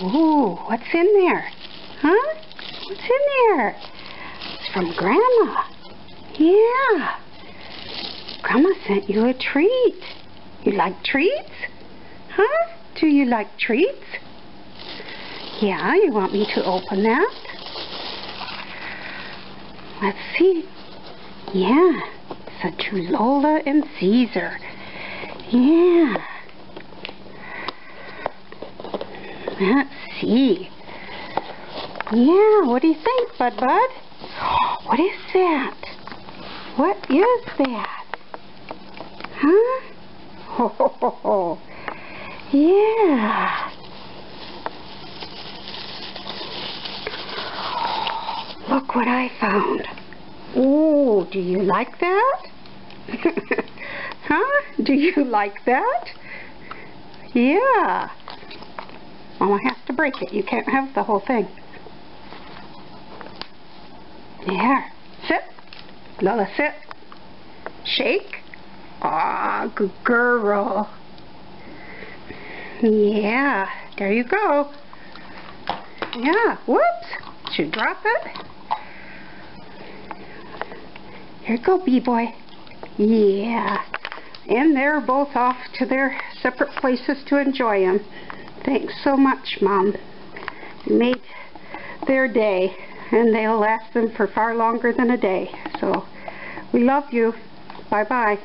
Ooh, what's in there? Huh? What's in there? It's from Grandma. Yeah. Grandma sent you a treat. You like treats? Huh? Do you like treats? Yeah, you want me to open that? Let's see. Yeah, it's a Lola and Caesar. Yeah. Let's see. Yeah, what do you think, Bud? What is that? What is that? Huh? Oh, yeah. Look what I found. Oh, do you like that? Huh? Do you like that? Yeah. Mama has to break it. You can't have the whole thing. There. Sit. Lola, sit. Shake. Aw, good girl. Yeah. There you go. Yeah. Whoops. Did you drop it? Here you go, B-boy. Yeah. And they're both off to their separate places to enjoy them. Thanks so much, Mom. You made their day, and they'll last them for far longer than a day. So, we love you. Bye-bye.